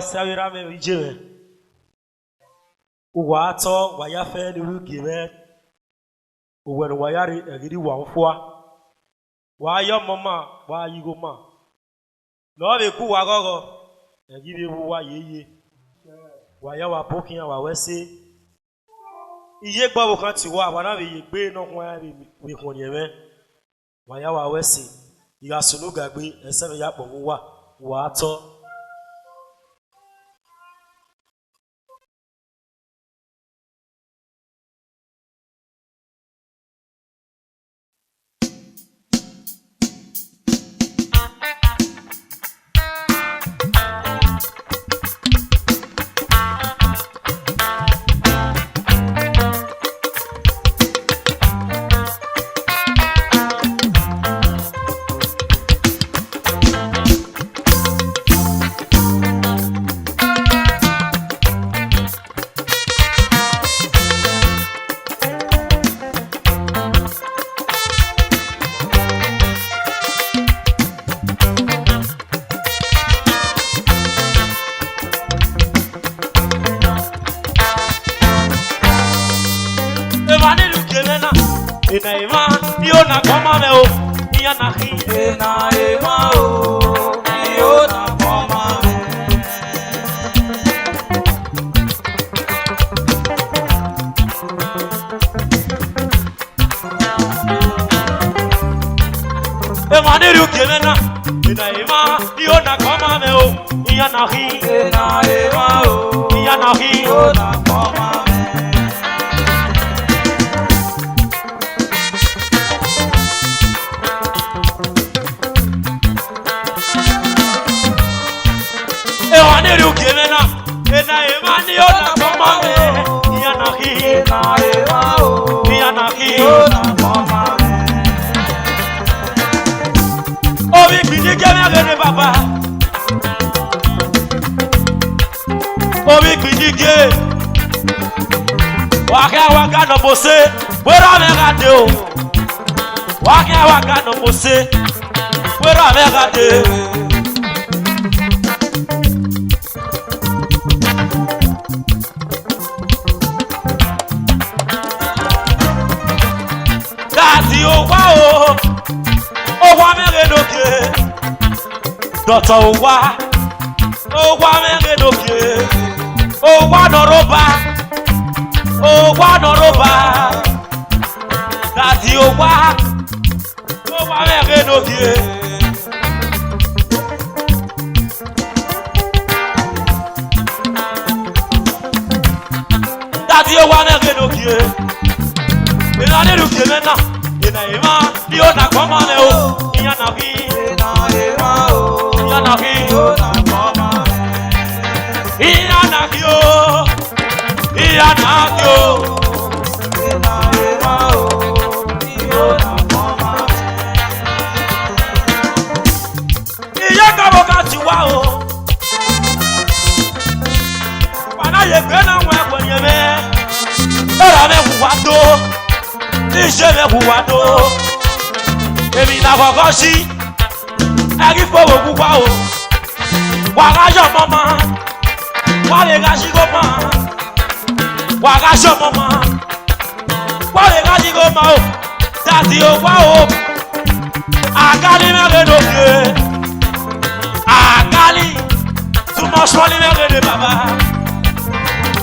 sawira me wijeme. Uwa to wa ya fe ni rugime. Uwe no wa yari egiri wa mfoa. Wa yo mama wa yigo ma. No be ku wa gogo. Egiri bu wa yeye. Wa ya wa pokin wa wese. Iye gba wo kan ti wa na be ye gbe no ho be ko ni eme. Wa ya wa wese. Iga sunu gagbe ese me ya po wa to. Waka no bose, where am I do? Waka no bose, where am I do? That's you, wow! Oh, what am I doing? Doctor, what? Oh, what am I doing? Oh, what no roba? Oh, wa no roba, that's you wa. Oh, wa me no vie. That's you wa me no vie. Ina ne ruke mena, ina ema, dio na koma me o, ina na vi, ina ema o, ina na vi, dio na koma me, ina na vi o. Iya na yo, ina ema o, iyo na koma. Iya ka boka ti wa o. Wana ye gbe na won ekwenye me. Era me huwa do. Ise me huwa do. Emi na koko si. Agi fowo pupa o. Wa ga yo mama. Wa le ga si go ma. Waga show mama, wale gaji go ma o, dati o wa o, agali me re no ke, agali, tu much money me re de baba,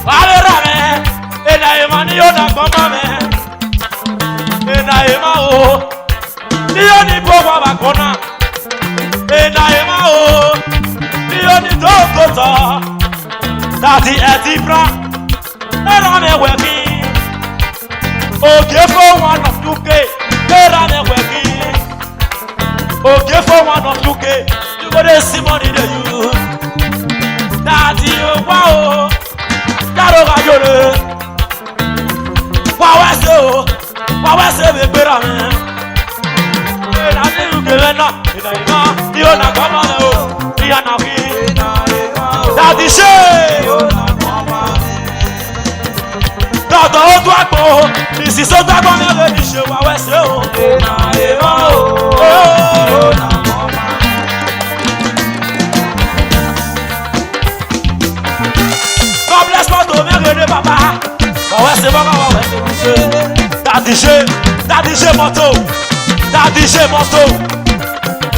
wale rame, ena ema ni yo na koma me, ena ema o, ni yo ni bo baba kona, ena ema o, ni yo ni do koto, dati eti bra. Era me working. Okay for one of UK. Era me working. Okay for one of UK. You go to see money to you. Daddy, wow. Daro ga yore. Wa se be bera me. Era me UK na. Ina ina. Dio na kama o. Ina na fi. Daddy she. Toto o tu agbo, isi so tu agbo me re ni se wa wese o. Na ema o, na mama. Dadige moto. Dadige moto.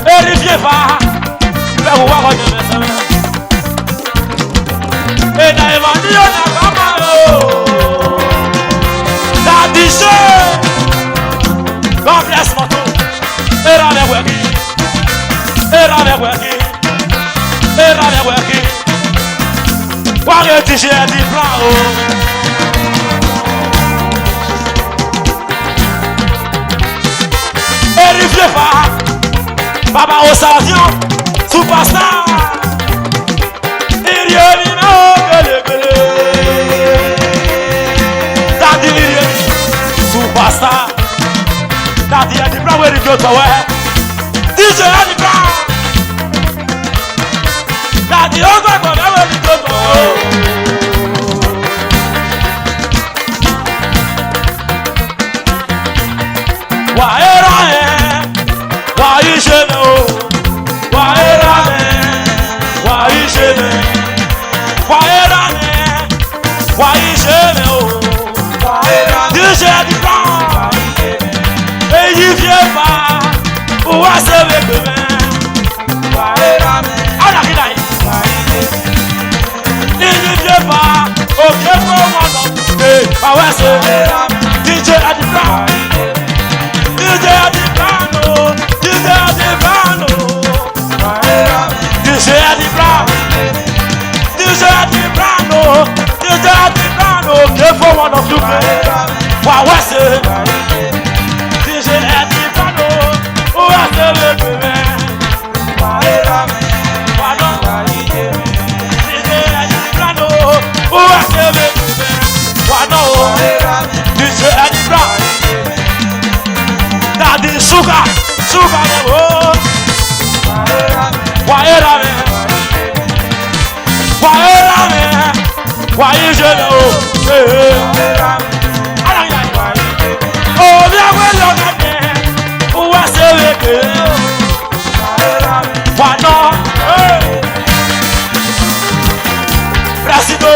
Erivier va. Fais vous voir maintenant. Et Naïmani on a pas mal. Dadige. God bless moto. Era me working. Era me working. Era me working. Warrior DJ di plan. Erivier va. Baba Osavion, superstar. Irioni no gele. Daddy Irioni, superstar. Daddy Adi Brown where you go to where? DJ Adi Brown. Daddy Ogo go where you go to? Wa era wa isheme o, wa era wa isheme, wa era wa isheme o, wa era DJ Adi Brown. Eyi vie ba, o wa se we gbeme, wa era ala kida yi, wa isheme. Eyi vie ba, o ke fo one of wa wa se DJ Adi Brown. DJ Adi Brown, DJ Adi Brown, DJ Adi Brown, DJ Adi Brown, DJ Adi Brown, que for one of you, wa wese, DJ Adi Brown, o wese bebe, wa no, DJ Adi Brown, o wese bebe, wa no, DJ Adi Brown. Daddy sugar me oh. Wa era me, wa ije me oh. Ala ya, oh bi awe lo na me, wa se we ke, wa no, Presido.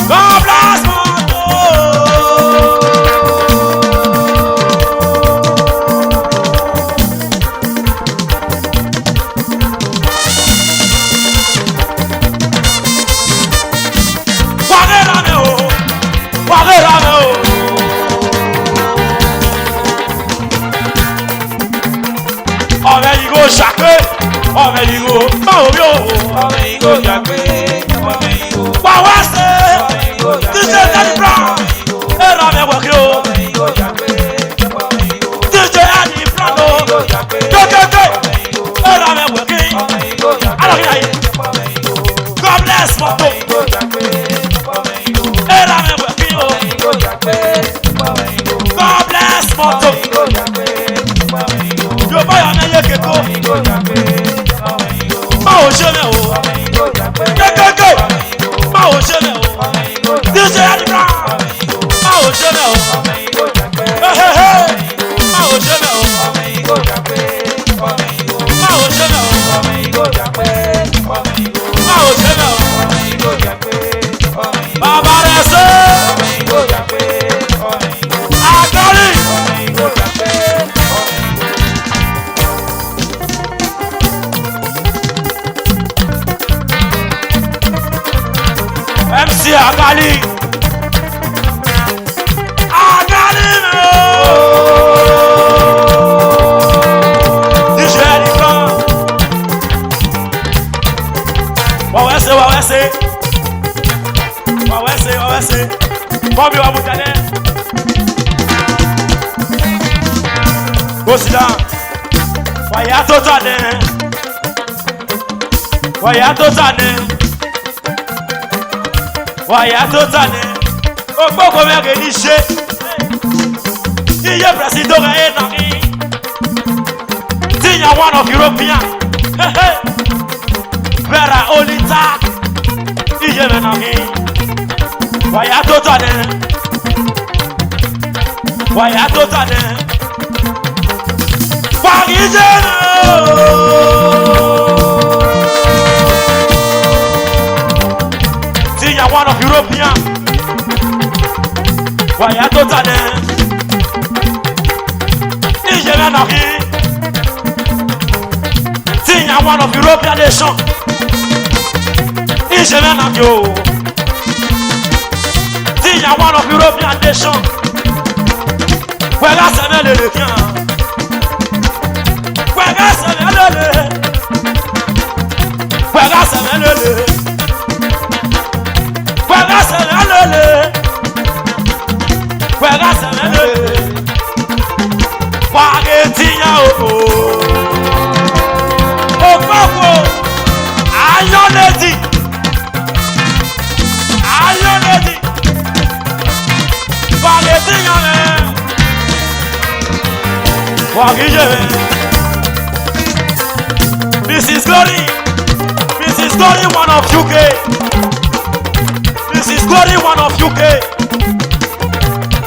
God bless moto. Wagera me o, wagera me o. Ọmọ yìí kò ṣàpé, ọmọ yìí kò má omi o. Ọmọ yìí kò ṣàpé, ọmọ yìí kò. Wà wá ṣe. DJ Adi Brown, era me work yo. DJ Adi Brown, go, era me work yo. I don't hear you. God bless moto. Era me work yo. God bless moto. Yo boy on a yeketo. Ma o jeme o. Go. Ma o jeme o. DJ Adi Brown, ma o jeme o, hey, ma o jeme o, ma o jeme o, ma o jeme o, Baba Rese, Agari, MC Agali. Wawese, Bobby Wabutane. Go sit down. Wayato tane. Okpoko mege ni se. Iye president ga na ki. Tinya one of European. Vera Olita. Ije me nami. Waya totane. Waya totane. Ije me. Tinya one of European. Waya totane. Ije me nami. Tinya one of European nation. Ije me nami yo. Tinya one of European nation. Wega seme le kian. Wega seme le. Wega seme le. Wega seme le. Wega seme le. Wage tinya o. Okoko. Ayonedi. Ayonedi. Wage tinya me. This is Glory. This is Glory, one of UK. This is Glory, one of UK.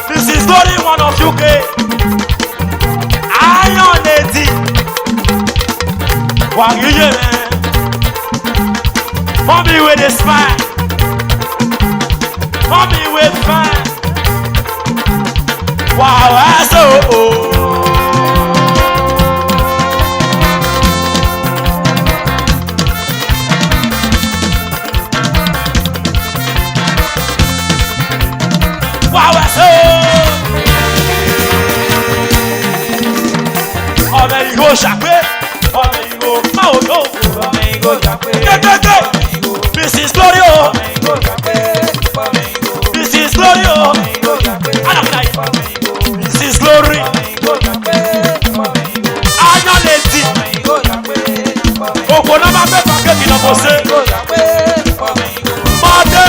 This is Glory, one of UK. Iron Lady. Mommy with a smile. Mommy with fun. Wow, that's so. Jacquet, this is Glorio. This is Glorio. This is Glory. Ayonedi. Okona ma pe pa ke no se. Mate.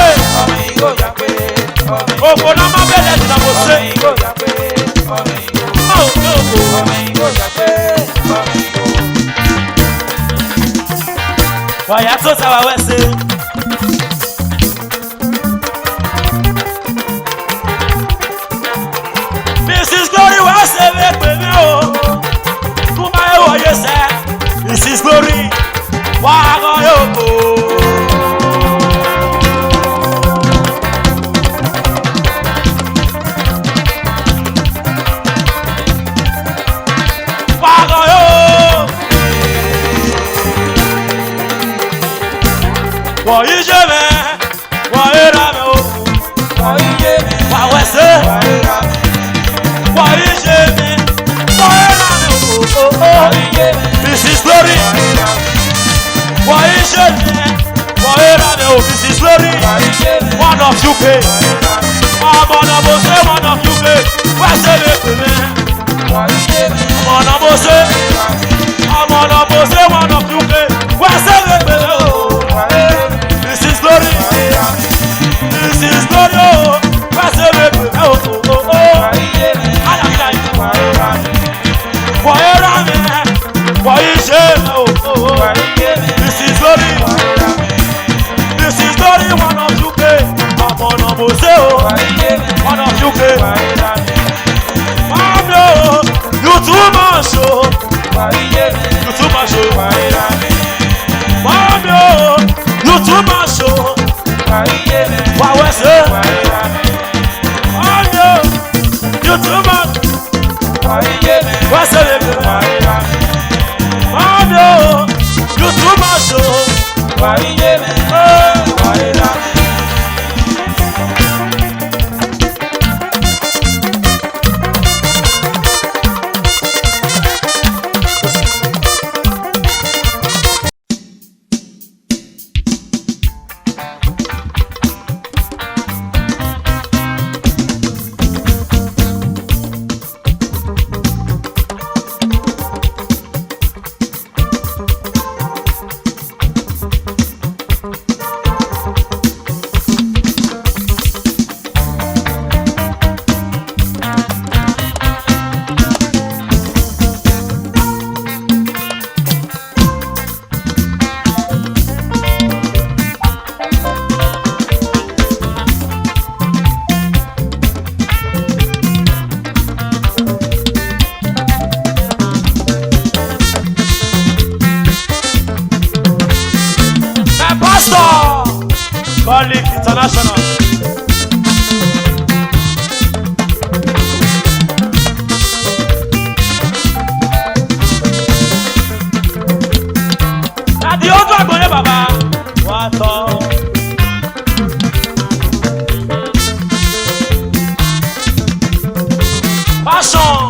Okona ma pe le no se. Oh no. Waya to sawa wese. This is Glory wese me pe mi o. Kuma e wo ye se. This is Glory. Wa go yo o. Wa go yo. Wa ije me, wa era me o. Wa ije me, wa wese. Wa ije me, wa era me o. This is Glory. Wa ije me, wa era me o. This is Glory. One of UK. One of UK. Wese me me. One of UK. Wese me o. This is Glory. This is Glory. Oh, this is Glory. This is Glory. One of UK. One of UK. Mami, you too much. You too much. Mami, you too much. Why was it? Mami, you too much. What's it? Mami, you too much. Public International. Adi ojú àgbọ̀nrẹ́ bàbá wà tọ́. Passion.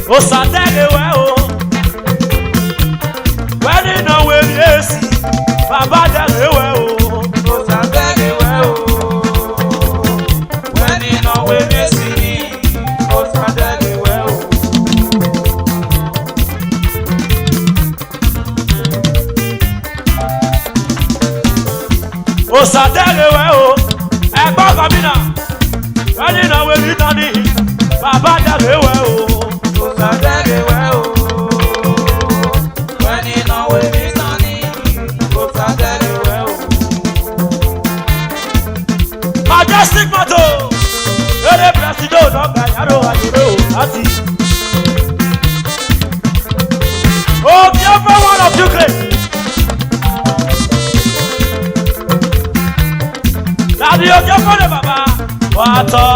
O sadege we o, when you know where you see, Baba dege we o. O sadege we o, when you know where you see, o sadege we o. O sadege we o, ẹ̀gbọ́n kọ́mínà, when you know where you done it, Baba dege we o. O sadege we o, when you know where you done it, o sadege we o. Majestic moto, ere presido lọgbà yàrá àjòrò àti. Oh, the every one of Ukraine. Láti ojú fọ́lẹ̀ bàbá wà tọ́.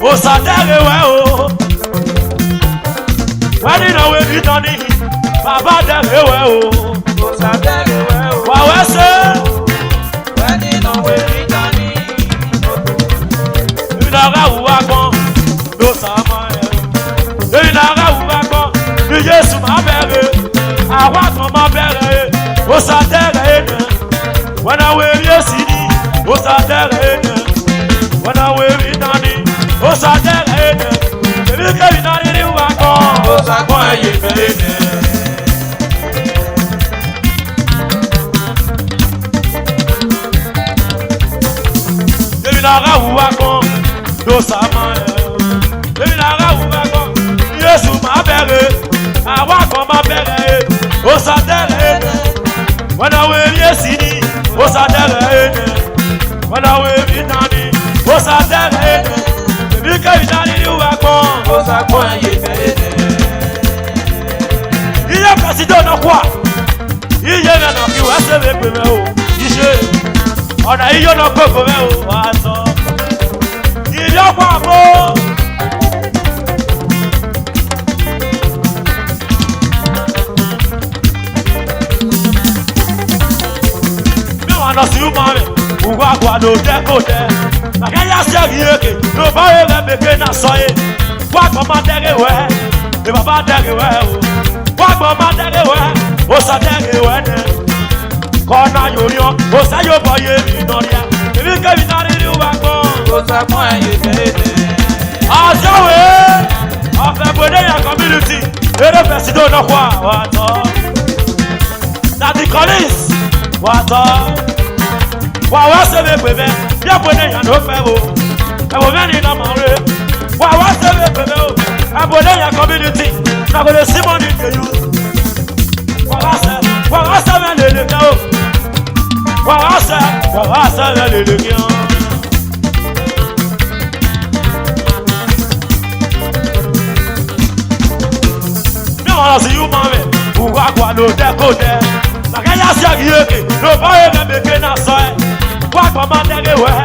O sadege we o, when you know where you done it, Baba dege we o. O sadege we o, Wà wẹ́sẹ̀. when you know where you done it. Ìnára wùwá gbọ́n ló sàmọ́ ẹ̀. Ìnára wùwá gbọ́n ni Jésù máa bẹ̀rẹ̀. Àwa kan máa bẹ̀rẹ̀. Ó sàtẹ̀rẹ̀ ènìyàn. Wọ́n náà wé rí èsì ní. Ó sàtẹ̀rẹ̀ ènìyàn. Wọ́n náà wé rí dání. Ó sàtẹ̀rẹ̀ ènìyàn. Èmi kẹ́mi náà ní ní wùwá gbọ́n. O sagbọ́n ẹ̀yẹ fẹ́lẹ́ nẹ̀. Ìnára wùwá gbọ́n ló sàmọ́ ẹ̀. Ìnára wùwá gbọ́n ni Jésù máa bẹ̀rẹ̀. Àwa kan máa bẹ̀rẹ̀. Ó sàtẹ̀rẹ̀ ènìyàn. Wọ́n náà wé rí èsì ní. Ó sàtẹ̀rẹ̀ ènìyàn. Wọ́n náà wé rí dání. Ó sàtẹ̀rẹ̀ ènìyàn. Èmi kẹ́mi náà ní ní wùwá gbọ́n. O sagbọ́n ẹ̀yẹ fẹ́lẹ́ nẹ̀. Iye pẹ̀sìdò náà kọ́ à. Iye rẹ̀ náà kí wá sẹ́wé pè mẹ́ o. Iṣẹ́ ọ̀nà iye náà gbogbo mẹ́ o. Wà á sọ. Ìyọ́pọ̀ àbó. Bí wọ́n lọ sí ọmọ rẹ̀, òwò àgbà ló dẹ́ kó dẹ́. Àkẹ́yà sẹ́ẹ̀rì èké ló bá yẹ rẹ̀ mèké náà sọ yé. Wọ́n àgbọ̀n máa dẹ́rẹ̀ wẹ́. Ìbàbá dẹ́rẹ̀ wẹ́ o. Wọ́n àgbọ̀n máa dẹ́rẹ̀ wẹ́. Ó sọ dẹ́rẹ̀ wẹ́ nẹ̀. Kọ́nà yòóyàn, ó sáyò bọ̀ yé mi nọ́ọ̀yà. Èmi kẹ́mi náà rí wá gbọ́n. O sagbọ́n ẹ̀yẹ fẹ́lẹ́ nẹ̀. Àjọwé ọ̀fẹ́ Bòdéyà community eré fẹ̀sídò náà wà tọ́. Tàbí Collins wà tọ́. Wà wá sẹ́wé pè mẹ́ bí Bòdéyà ló fẹ́ o. Ẹ̀wọ̀n mẹ́rin náà mọ̀ rẹ̀. Wà wá sẹ́wé pè mẹ́ o. Bòdéyà community nàgòdè Simon Ìdèyù. Wà wá sẹ́wé lèlè kẹ́ o. Wà wá sẹ́wé lèlè kẹ́ o. Ọ̀rọ̀ sí yú máa rẹ̀, òwúrọ̀ àgbà ló dẹ́ kó dẹ́. Làkẹ́yà sí àgìyèké ló bá yẹ mẹ́mẹ́ké náà sọ ẹ́. Wọ́n àgbọ̀n máa dẹ́rẹ̀ wẹ́,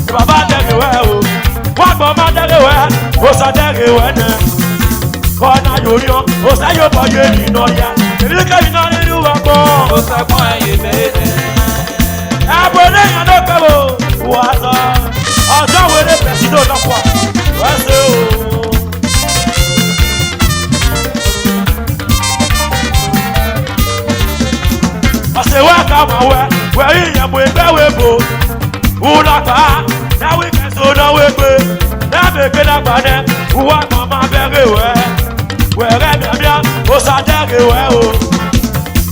ìbàbá dẹ́rẹ̀ wẹ́ o. Wọ́n àgbọ̀n máa dẹ́rẹ̀ wẹ́, ó sọ dẹ́rẹ̀ wẹ́ nẹ̀. Kọ́nà yòóyàn, ó sáyò bọ̀ yé mi nọ́ọ̀yà. Èmi kẹ́mi náà nínú wa gbọ́n. O sagbọ́n ẹ̀yẹ fẹ́lẹ́ nẹ̀. Ẹ̀bùn eléyàn ló pẹ́ o, wà á sọ. Ọjọ́ wo lè pẹ̀sìdò lọ́pọ̀? Wẹ́ ṣe o. Ọ̀sẹ̀wé kàmá wẹ̀ wẹ̀rí ìyẹ̀mú ẹgbẹ́ wẹ̀bò. Wúlọ́pà náwó ìkẹsọ̀ náwó ẹgbẹ́. Náàbẹ̀ gbé dàgbà nẹ, wúwá kan máa bẹ̀rẹ̀ wẹ̀. Wẹ̀rẹ̀ mìíràn, ó sàdẹ̀rẹ̀ wẹ̀ o.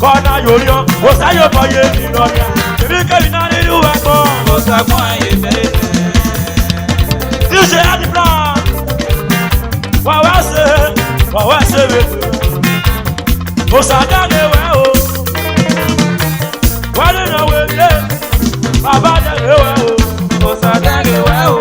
Kọ́nà yòóyàn, ó sáyò bọ̀ yé mi lọ́ọ̀yà. Èmi kẹ́mi náà nínú wa gbọ́n. O sagbọ́n ẹ̀yẹ fẹ́lẹ́ nẹ̀. DJ Adibran, wà wá ṣe wẹ̀. Ó sàdẹ̀rẹ̀ wẹ̀ o. Wẹ́n ní ìnáwó ilé, bàbá dẹ̀rẹ̀ wẹ̀ o. O sadege we o,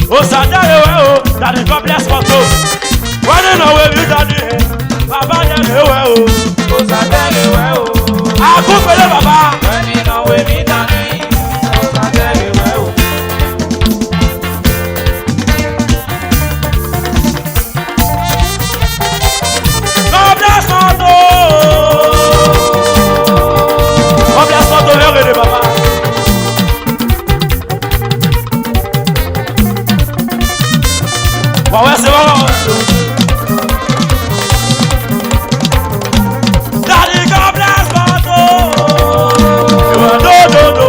Oh, Sunday, oh, Daddy, God bless my soul. When you know where you Daddy, Baba, oh, Sunday, oh. I cook for the Baba. When you know where you Daddy, Sunday, oh. God bless my soul. God bless my soul, Baba. Ouais, c'est bon. Daddy, God bless my soul. No.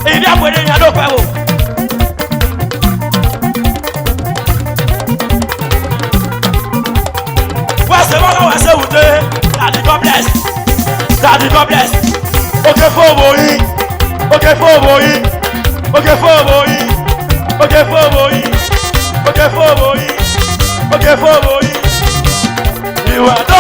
Et bien, vous voyez, il y a d'autres frères. Ouais, c'est bon, ouais, c'est où t'es. Daddy, God bless. Daddy, God bless. Okay, for boy. Okay, for boy. Okay, for boy. Okay, for boy. Okay, for boy. Okay, for boy. You are no.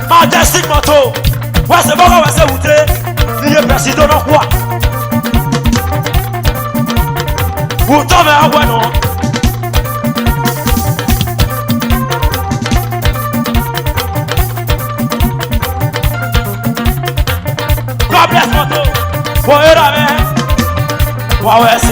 Majestic moto, ouais c'est bon, ouais c'est où t'es, il est président dans quoi? Où t'en vas, ouais non? God bless moto, ouais la main, ouais c'est où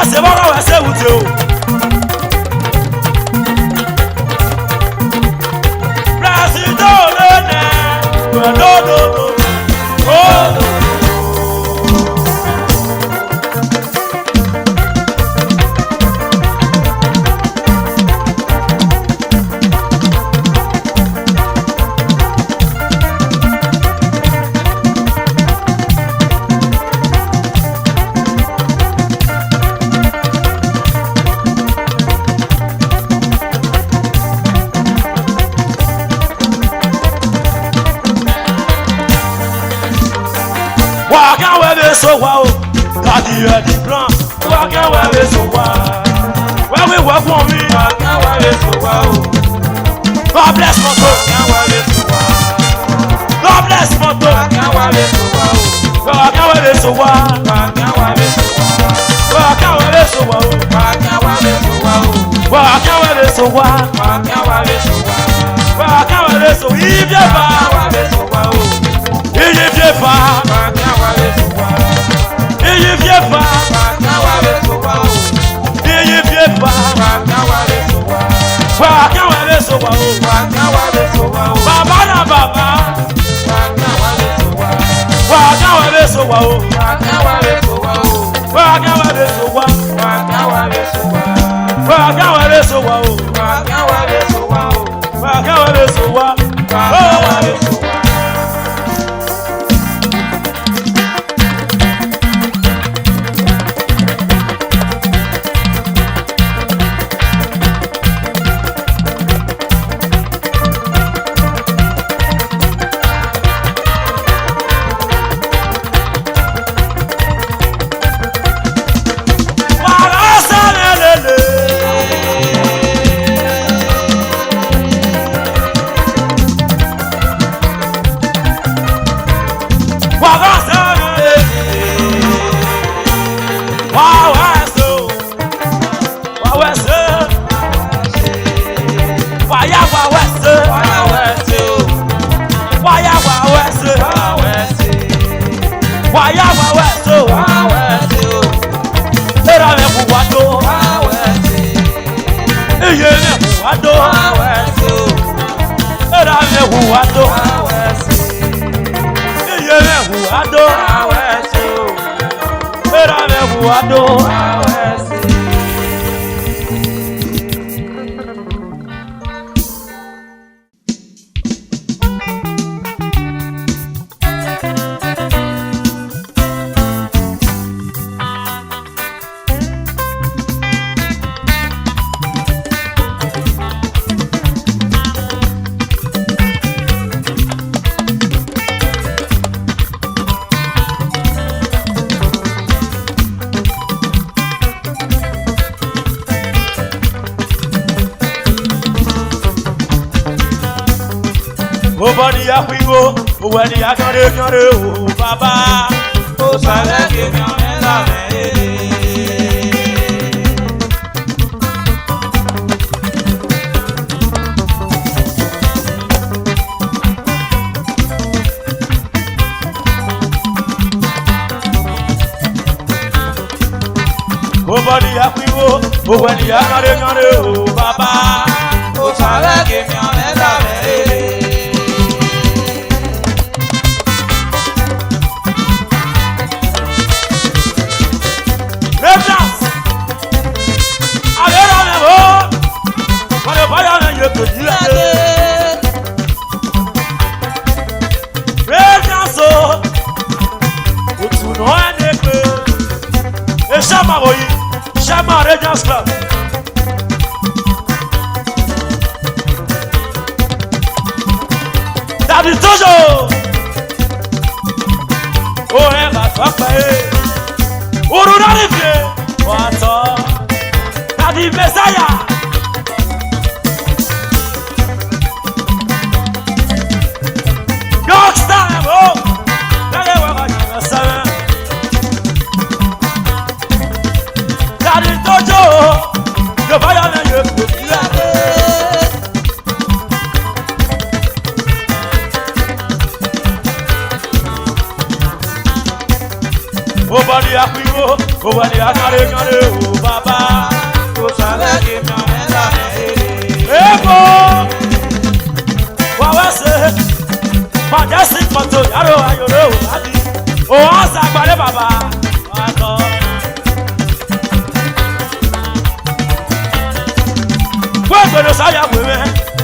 c'est bon, ouais c'est où t'es. So wow, Daddy you the plan. Walk away so wow. When we walk on me, walk away so wow. God bless my soul. Walk away so wow. God bless my soul. Walk away so wow. Walk away so wow. Walk away so wow. Walk away so wow. Walk away so wow. Walk away so wow. If you fall, if you fall. Il vient pas, il vient pas, Baba na Baba, wese. Wawese. Waya wese o. Wawese o. Era me buwado. Wawese. Iye me buwado. Wawese o. Era me buwado. Wawese. Iye me buwado. Wawese o. Era me buwado. Wawese. Obani ya kwiwo, obani ya kare o baba. O sale que mi amela me. Obani ya kwiwo, obani ya kare o baba. O sale que mi amela me. Rangers, alera me bo, kare baya me ye ko dilade. Rangers o, otu no ene pe. E chama boyi, chama Rangers Club. Daddy Tojo, oh e ba to pa e. Urunarifie, wato, Daddy Messiah. Youngster, oh, Daddy Waka Seven. Daddy Tojo, the fire man you put Obani akwiwo, obani akare o baba. O sale que mi amela me. Ego, wawese, majestic photo yaro ayoro adi. O asa gbare baba, wato.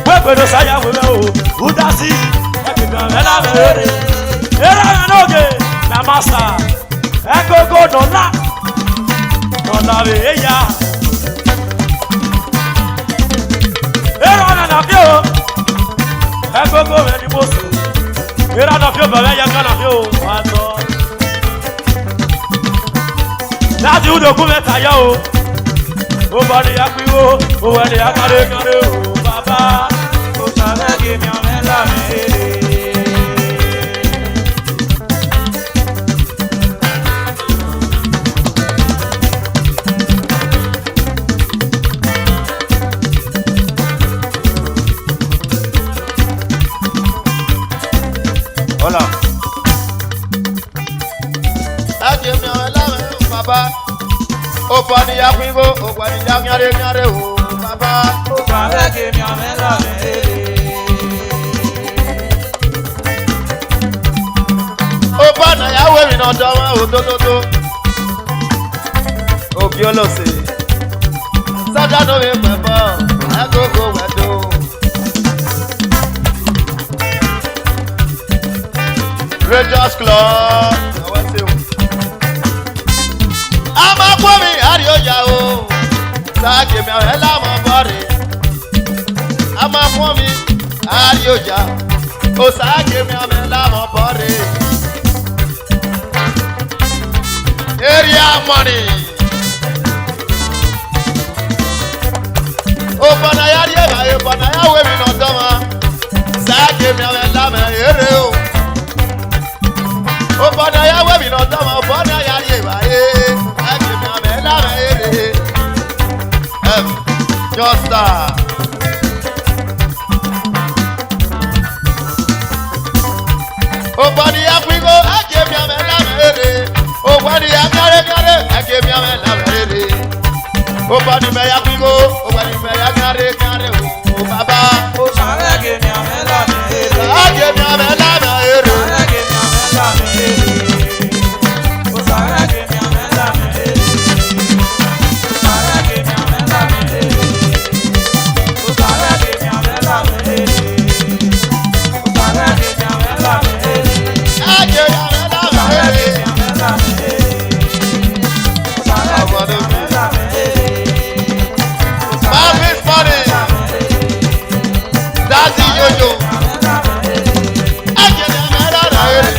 Wegbedo saya wewe o, udasi, ekebe amela mere. Era ya noge, na master. Egogo dona be ya. Era na bio. Egogo me ni bosu. Era na bio baba ya kana bio wato. Láti udo ku meta ya o. O bani ya piwo, o wele ya kare o baba. O sale que mi amela me. Hola. Ake mi amela me baba. O bani ya kwiwo, o bani ya nyare o baba. O sale que mi amela me. O bana ya we mi no do wa o dododo. O bi olose. Sada no me pebo, agogo wedo. Rangers Club. Ama kwa mi ari oya o. Saake mi ela mo bore. Ama kwa mi ari oya. O saake mi ela mo bore. Area money. O bana ya ri ba e bana ya we mi no dama. Saake mi ela me ere o. O bana ya we mi no dama, o bana ya ri ba e. Saake mi ela me ere. Justa. O Obani akwigo agemi amela mere. Obani akare kare agemi amela mere. Obani me akwigo, obani me akare kare o baba. O sare agemi amela mere. Agemi amela mere. Agemi amela mere. O sare agemi amela mere. O sare agemi amela mere. O sare agemi amela mere. O sare agemi amela mere. Agemi amela mere. Marvin's money. That's the yo-yo. Agemi amela mere.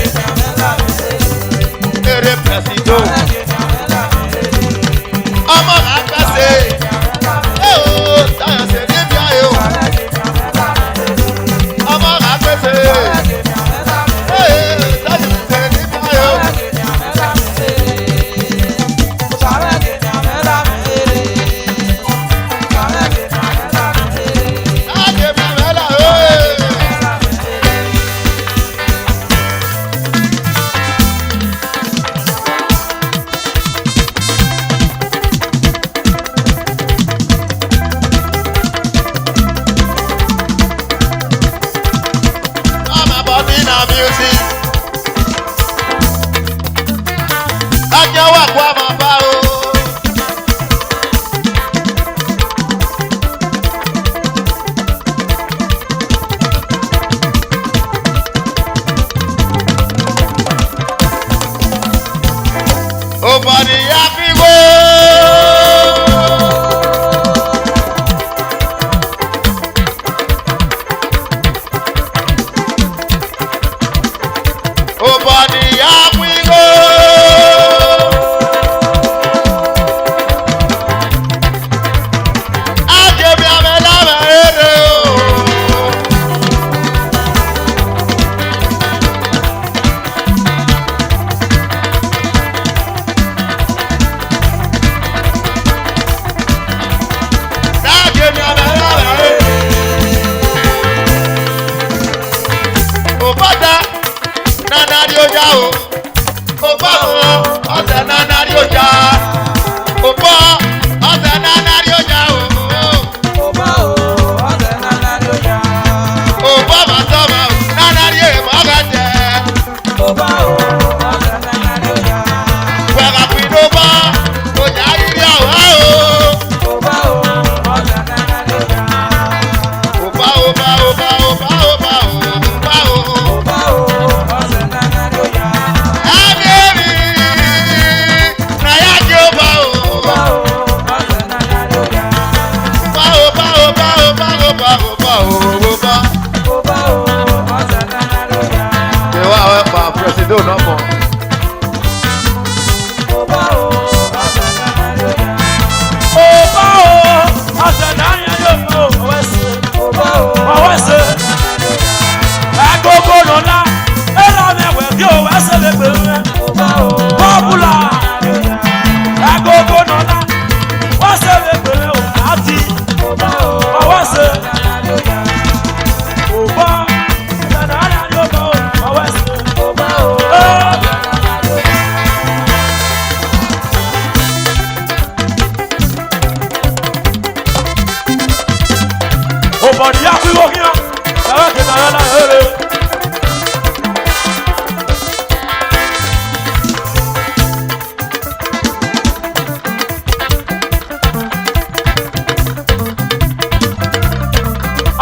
Ere presido. Ọmọ àgbàṣe. Ẹ o, táyọ̀ ṣe níbi ayé o. Ọmọ àgbàṣe. Ẹ táyọ̀ ṣe níbi ayé o. Agemi amela mere. I'm about in our music. Ajawa kwa mabao. Obani yafiwo. Obani yafiwo. Agemi amela mere o. Agemi amela mere. Obada nana ri oja o. Oba o ọsẹ nana ri oja. Oba ọsẹ nana ri oja o. Oba ma sọma o nana ri emo ọga jẹ. Wẹ̀rẹ̀ pinnu bọ́ ọjà yíyí ọ̀wá o. Oba oba oba oba oba oba o. Agemi na ya ji oba o. Oba oba oba oba oba oba oba. Ìwà ẹ̀ pa pẹ̀sìdò náà mọ̀. Oba o, ọsẹ nani ayo mo ọwẹsẹ. Agogo nọla, ẹlọ mẹwẹ bí o wẹsẹ lè gbé rẹ. Bọ́ọ̀bùlà, agogo nọla, wẹsẹ lè gbé rẹ o láti. Ọwẹsẹ. Oba, ọsẹ nani ayo mo ọwẹsẹ. Obani yafiwo kíá, ẹ̀rọ kìí náà yẹn.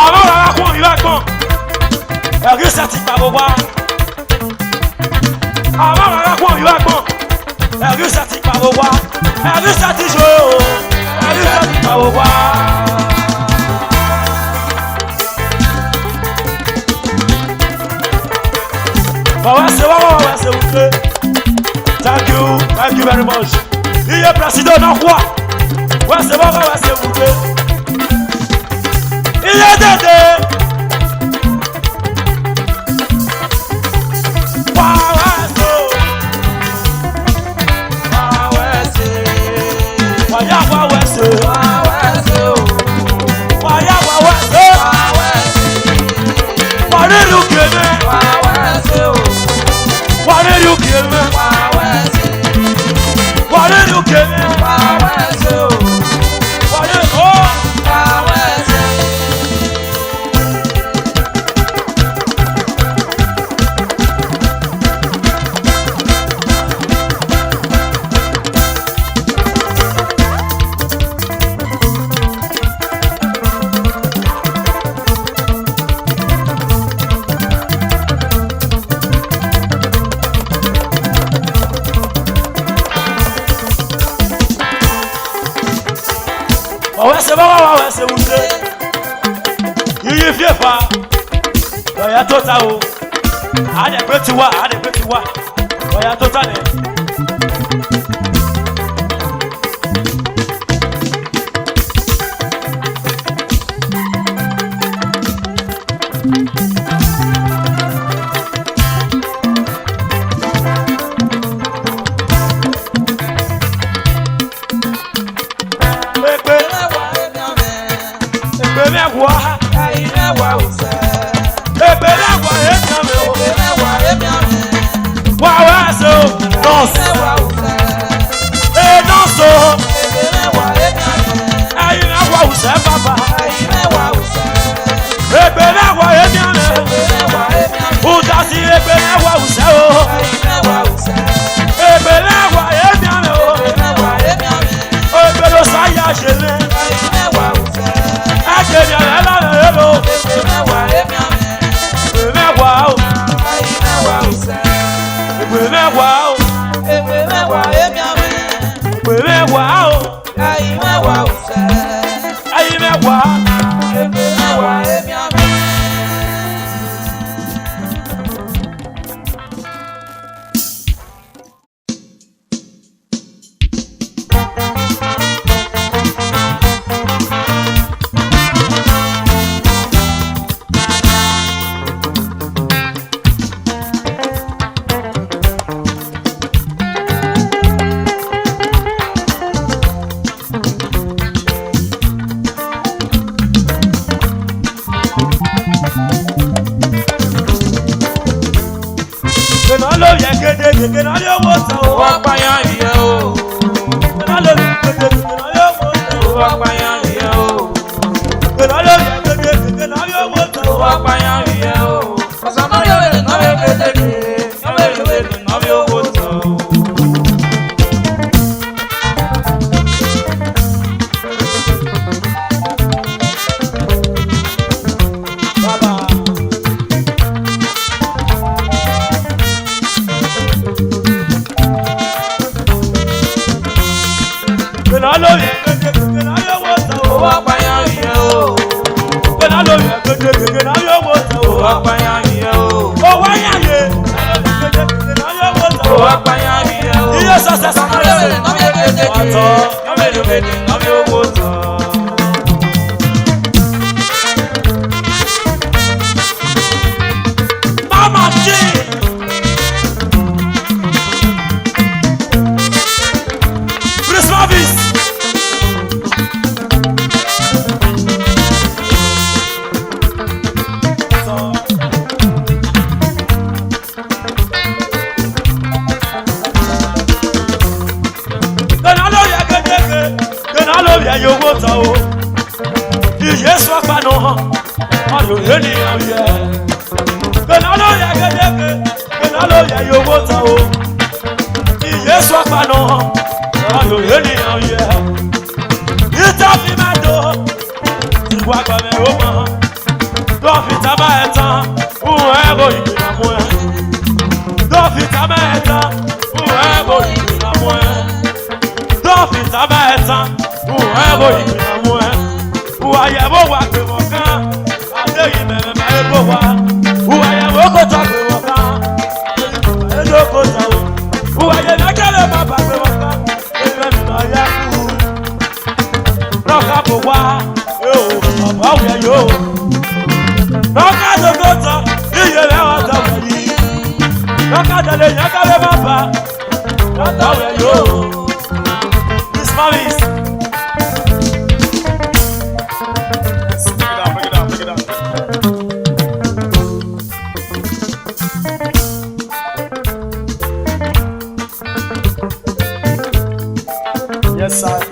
Àwọn ará kún ìlú ẹ̀gbọ́n, ẹ̀rí sẹ́tì pàbó wá. Àwọn ará kún ìlú ẹ̀gbọ́n, ẹ̀rí sẹ́tì pàbó wá. Ẹ̀rí sẹ́tì ṣó, ẹ̀rí sẹ́tì pàbó wá. Thank you very much. Iye president náà kú à. Wẹ́sẹ̀ bọ́kọ̀ wẹ́sẹ̀ wùdé. Iye dèdè. Wà wẹ́sẹ̀ o. Wàyà wà wẹ́sẹ̀. Wàyà wà wẹ́sẹ̀. Wà nínú kèmé. baba wa se wuse. Yiyi fiefa. Oya tota o. Ade preti wa. Oya tota ne.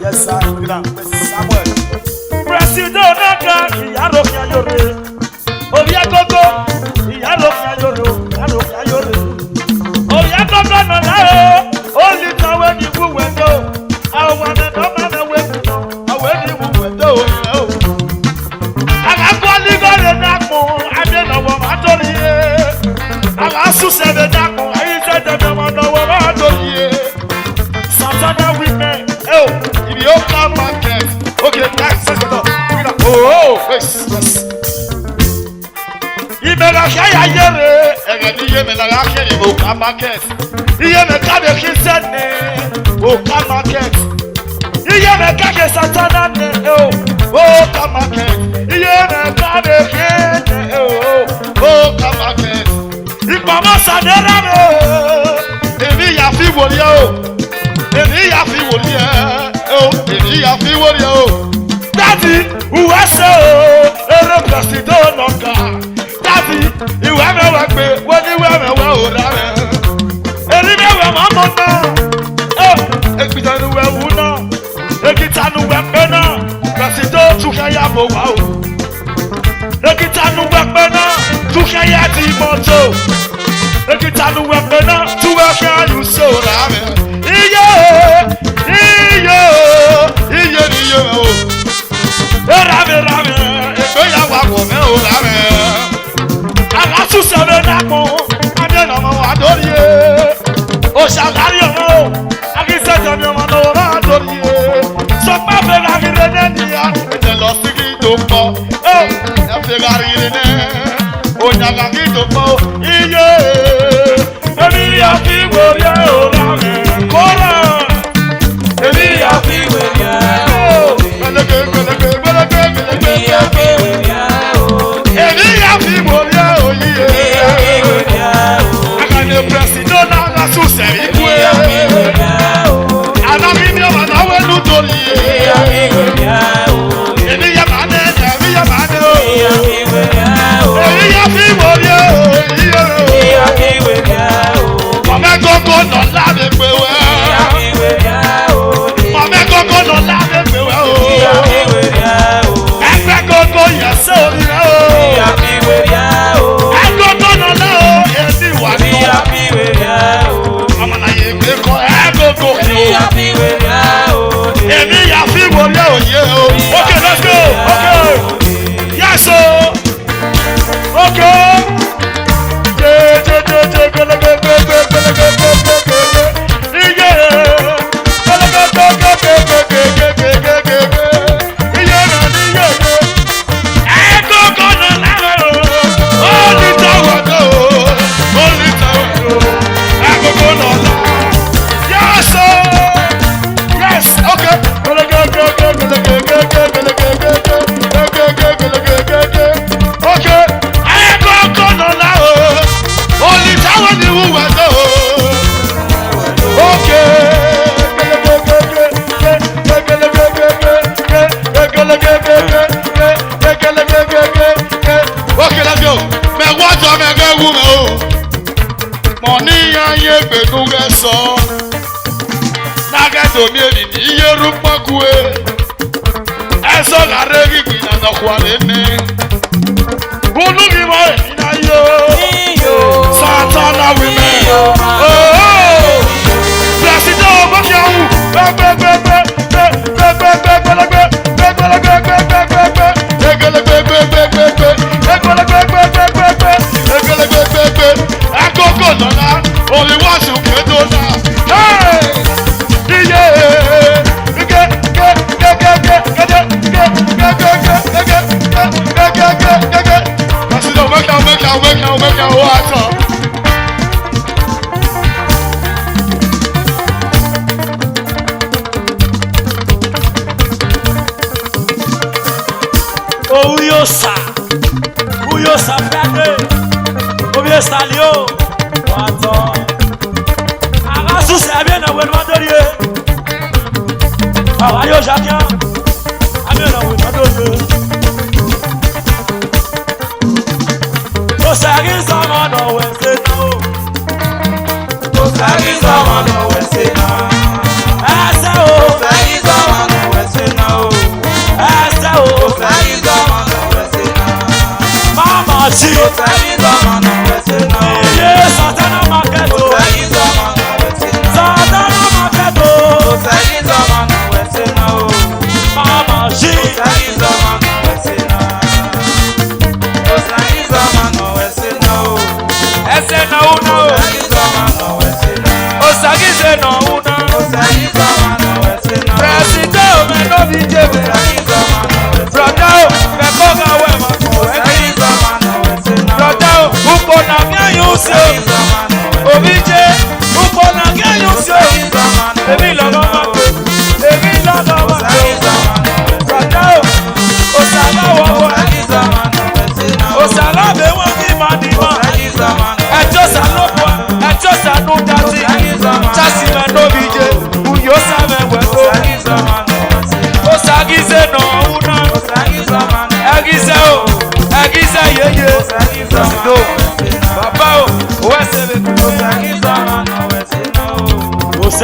Yes, sir. Look at that. Samuel. President Naka, Yaro Yore. Obiagogo, Yaro Yore. Yaro Yore. Obiagogo, no, only now when you went go. I want to know when you went go. I got legal in that more. I didn't know what I told you. I got to say the Nako. I said that I don't know what I told you. Sometimes we may. Oh, if you open market, okay, that's iye me la akere mo ka market. Iye me ka de kisene o ka market. Iye me ka ke satana ne o ka market. Iye me ka de kene o ka market. Ipamo sadera me èmi ya fi wori o. Èmi ya fi wori o. Èmi ya fi wori o. Daddy, who I say, ere president noka. Daddy, you have a work when you have a well. Eri me we mama na. Ekitanu we una. Ekitanu we pena. President tu kaya bo wa o. Ekitanu we pena. Tu kaya di moto. Ekitanu we pena. Tu we kaya you so rame. Iye o. Rame, egoya wa wo me o rame. Ala tu se me na mo, ade na mo adori e. O shagari o, aki se je mi mo no adori e. So pa fe la gire ne dia, e te lo sigi to po. E fe la gire ne. O nyaga ki to po. Iye. Emi ya fi wo ya o rame. Kora. Emi ya fi wo ya o. Okay, let's go. Okay. Yes, sir. Okay. Uyosa frère, Obie Salio, Wato. Arasu c'est bien na welma dorie. Awayo Jakia, amé na welma dorie. Osagi sama no wesena o. Osagi sama no wesena. Asa o. Osagi sama no wesena o. Asa o. Osagi sama no wesena. Mama chi. Osagi sama no wesena. Iye satana maketo. Osagi sama no wesena. Satana maketo. Osagi sama no wesena o. Mama chi. Osagi sama no wesena. Osagi sama no wesena o. Ese na uno. Osagi sama no wesena. Osagi se no uno. Osagi sama no wesena. President me no bijebe. Osagi sama no wesena. Brother, me koga we ma. Osagi sama no wesena. Brother, uko na mia yuse.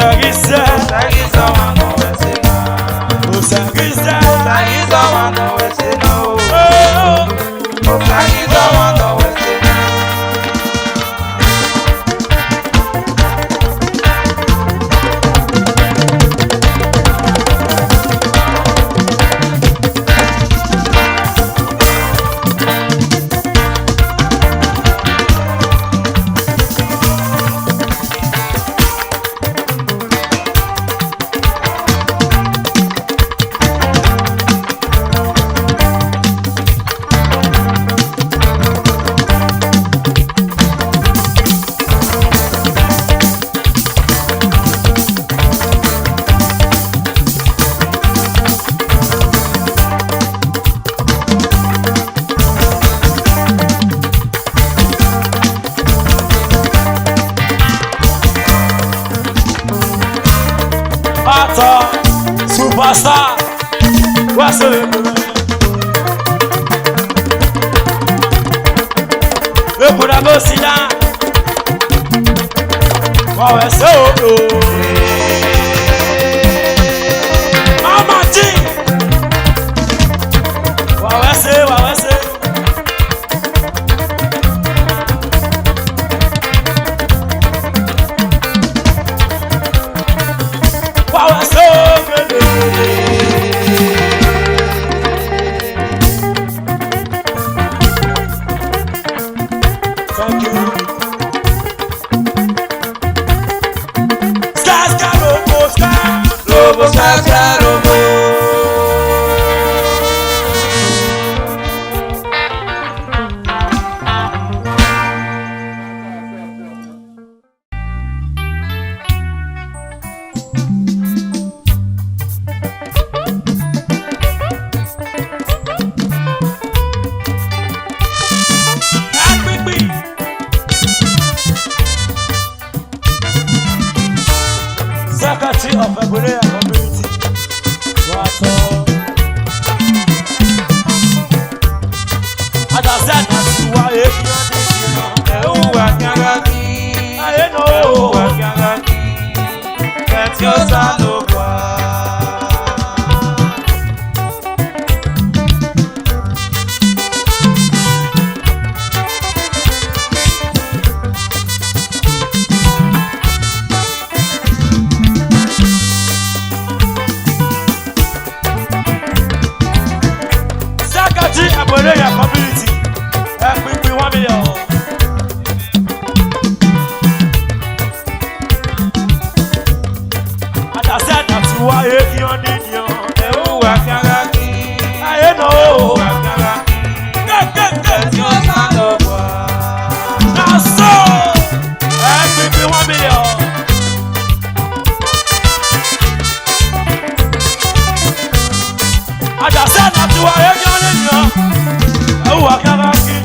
Osagiza Osagiza wano wesina. Osagiza Osagiza wano wesina. Osagiza wano wesina. Ata superstar what's up le pura bosina wa wese o mama ji wa wese thank you. Robo sasa robo. Secretary of Equatorial Community. What as I said, that's why Ewa nyagaki. I know. Ewa nyagaki. Get your salokwa. Equatorial Community. We 1 million. And I said that's why you need you. Ewa nyagaki. I know. Ewa nyagaki. Get your salokwa. Now so, we 1 million. And I said that's why you need you. Ewa nyagaki.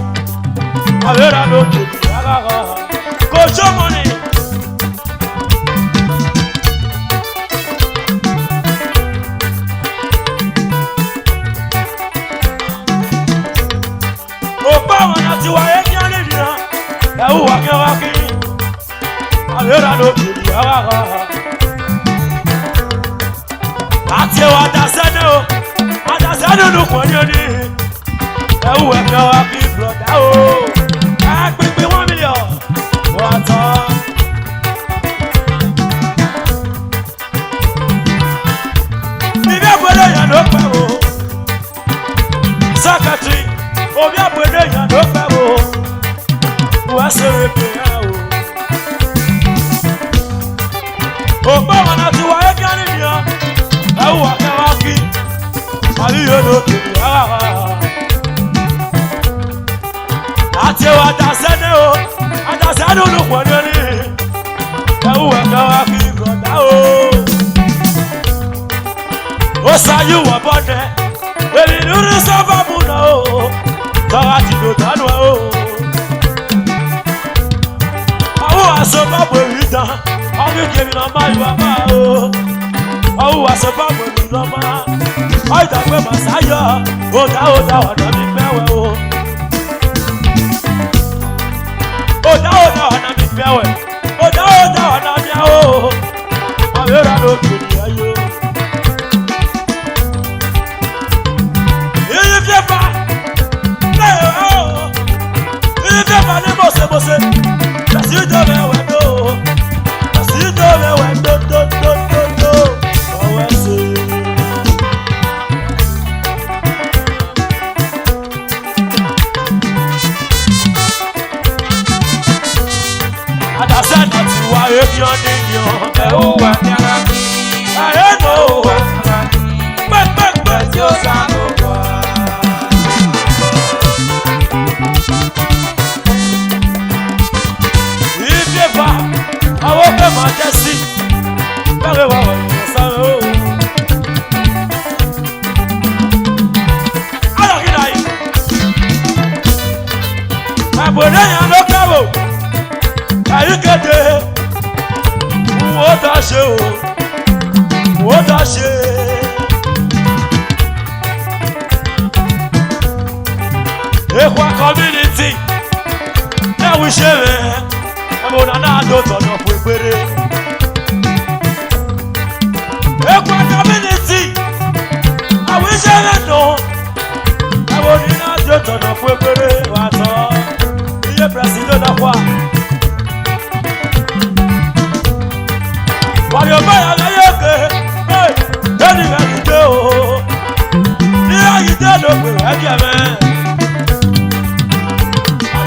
Avera no go show money. Opa wana ti wa eki ani dina. Ewa nyagaki. Avera no Ati wa da sene o. Ada sene no kwani oni. Ewa nyagaki brother o. Agbègbè 1 million. What Ibi àgbẹ̀dẹ̀ yẹn ló pẹ́ o. Secretary, obi àgbẹ̀dẹ̀ yẹn ló pẹ́ o. Wọ́n ṣe wípé yẹn o. Òpó wọn náà ti wáyé kí á nìyẹn. Ẹ wù ọ̀kẹ́ wá kí. Àbíyé ló kiri rárá. Àti ẹwà àdàsẹ́ni o. Àdàsẹ́ni olùkọ́ ní oní. Ẹ wù ọ̀kẹ́ wá kí gọ̀dá o. Ó ṣáyé wọ̀ bọ́dẹ. Èmi lórí sábà mú náà o. Tọ́wá ti lò dánú ẹ o. Àwọn àṣọ bábò èyí tán. Ọdún kèmí náà máa yọ àmà o. Àwọn àṣọ bábò èyí náà máa. Ọ̀dà pé màá sáyọ̀. Ó dá ọ̀nà mi fẹ́wẹ̀ o. Ó dá ọ̀nà mi fẹ́wẹ̀. Ó dá ọ̀nà mi o. wa ekion ni yo ẹ ó wà ní ara mi. aye no Wà ní ara mi. pe Tí ó sánú wá. ife fa awo pe majesty bere wa sa o ala kidai abode yan lo kawo ayikede wo ta se o wo ta se ekwa community na we share ebo na na do tono fún ìpèrè ekwa community na we share no ebo ni na do tono fún ìpèrè wa to iye president na kwa wa yo ba ya yeke hey dani ga gbe o ni ayi de do pe wa je me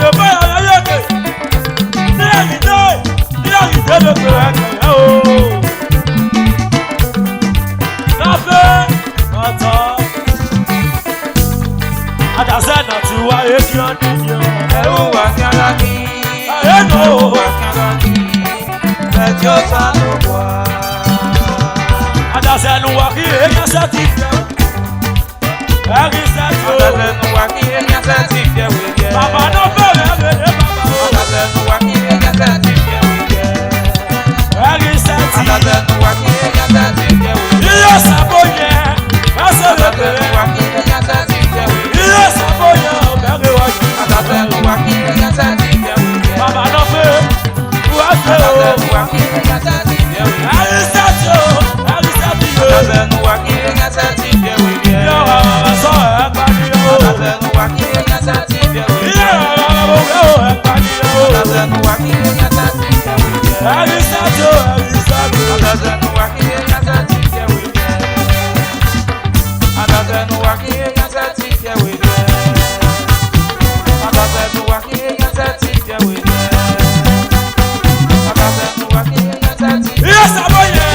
yo ba ya yeke ni ayi de do pe wa je o na fe ata adase na ti wa ekion ni yo Ẹ ó wà ní ara mi. aye no Ẹ ó wà ní ara mi. Tí ó sánú wá. adase nu wa ki e se ti fe eri se ti o Àtàtẹ̀nu wá kí èèyàn sẹ́ ti jẹ́ wèjẹ́. baba no bere ere baba o Àtàtẹ̀nu wá kí èèyàn sẹ́ ti jẹ́ wèjẹ́. eri se ti Àtàtẹ̀nu wá kí èèyàn sẹ́ ti jẹ́ wèjẹ́. iye sabo ye ese le Àtàtẹ̀nu wá kí èèyàn sẹ́ ti jẹ́ wèjẹ́. iye sabo ye o bere wa ju Àtàtẹ̀nu wá kí èèyàn sẹ́ ti jẹ́ wèjẹ́. baba no fe wa fe o Àtàtẹ̀nu wá kí èèyàn sẹ́ ti jẹ́ wèjẹ́. eri se ti o ye Àtàtẹ̀nu wá kí èèyàn sẹ́ ti jẹ́ wèjẹ́. yo baba so e pa ni o Àtàtẹ̀nu wá kí èèyàn sẹ́ ti jẹ́ wèjẹ́. iye baba bo o e pa ni o Àtàtẹ̀nu wá kí èèyàn sẹ́ ti jẹ́ wèjẹ́. eri se ti o Àtàtẹ̀nu wá kí èèyàn sẹ́ ti jẹ́ wèjẹ́. Àtàtẹ̀nu wá kí èèyàn sẹ́ ti jẹ́ wèjẹ́. Àtàtẹ̀nu wá kí èèyàn sẹ́ ti jẹ́ wèjẹ́. Àtàtẹ̀nu wá kí èèyàn sẹ́ ti jẹ́ wèjẹ́. iye sabo ye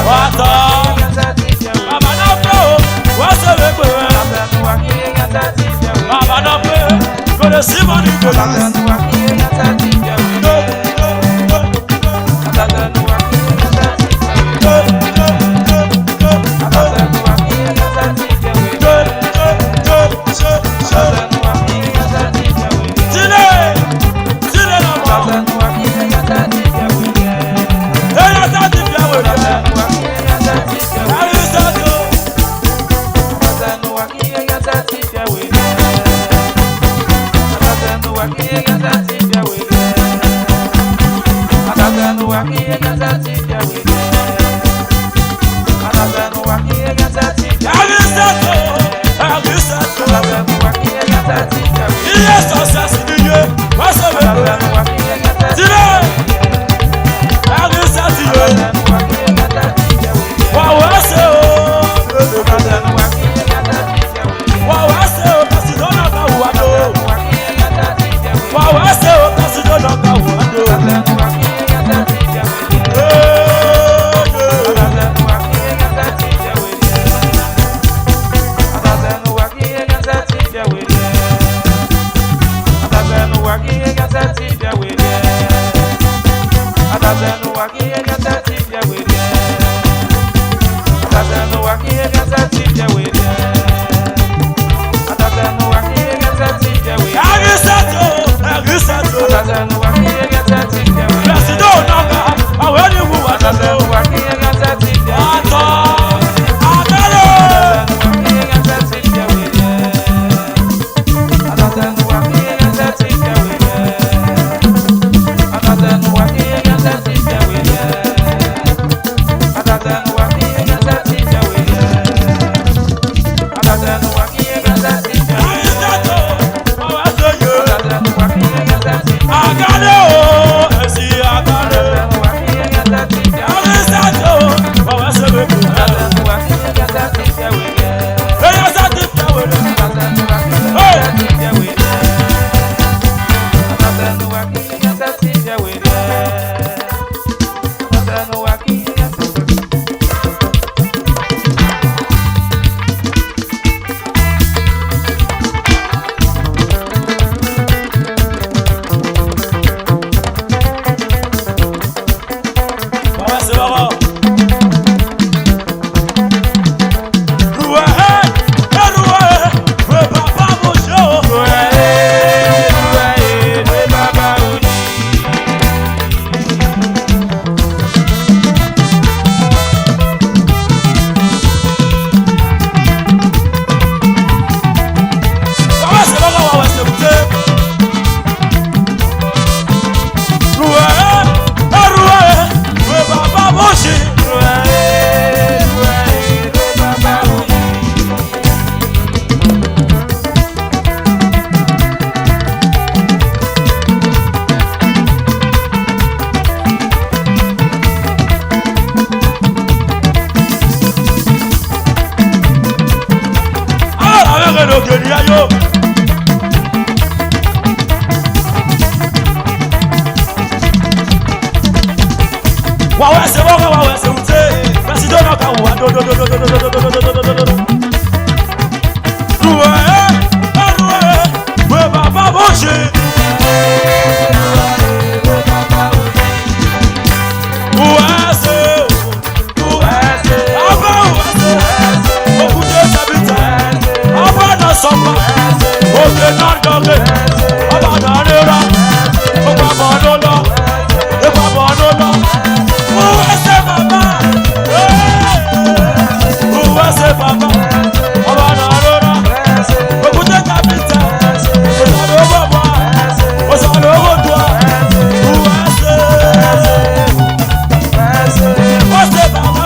wa to Àtàtẹ̀nu sẹ́ ti jẹ́ wèjẹ́. baba no fe o wa se le pe Àtàtẹ̀nu wá kí èèyàn sẹ́ ti jẹ́ wèjẹ́. baba no fe go de see money go de Àtàtẹ̀nu wá kí èèyàn sẹ́ ti jẹ́ wèjẹ́. Àtàtẹ̀nu wá kí èèyàn sẹ́ ti jẹ́ wèjẹ́. Àtàtẹ̀nu wá kí èèyàn sẹ́ ti jẹ́ wèjẹ́. Àtàtẹ̀nu wá kí èèyàn sẹ́ ti jẹ́ wèjẹ́. Àtàtẹ̀nu wá kí èèyàn sẹ́ ti jẹ́ wèjẹ́. Àtàtẹ̀nu wá kí èèyàn sẹ́ ti jẹ́ wèjẹ́. Àtàtẹ̀nu wá kí èèyàn sẹ́ ti jẹ́ wèjẹ́. Àtàtẹ̀nu wá kí èèyàn sẹ́ ti jẹ́ wèjẹ́. Àtàtẹ̀nu wá kí èèyàn sẹ́ ti jẹ́ wèjẹ́. Àtàtẹ̀nu wá kí èèyàn sẹ́ ti jẹ́ wèjẹ́. Àtàtẹ̀nu wá kí èèyàn sẹ́ ti jẹ́ wèjẹ́. Àtàtẹ̀nu wá kí èèyàn sẹ́ ti jẹ́ wèjẹ́. I got it. wawese woga wawese ute president ka wa do ruwe we baba boje uwase aba uwase okuje sabita aba na soma oge na doge aba na rera oba bonola uwase baba uwase baba aba na rera okuje sabita osalo baba osalo godwa uwase baba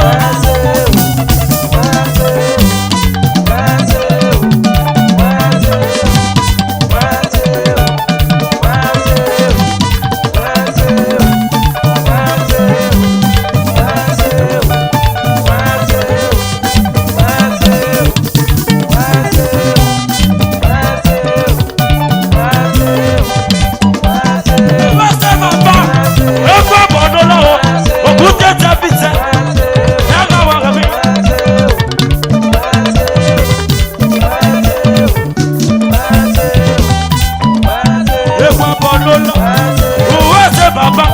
Baba,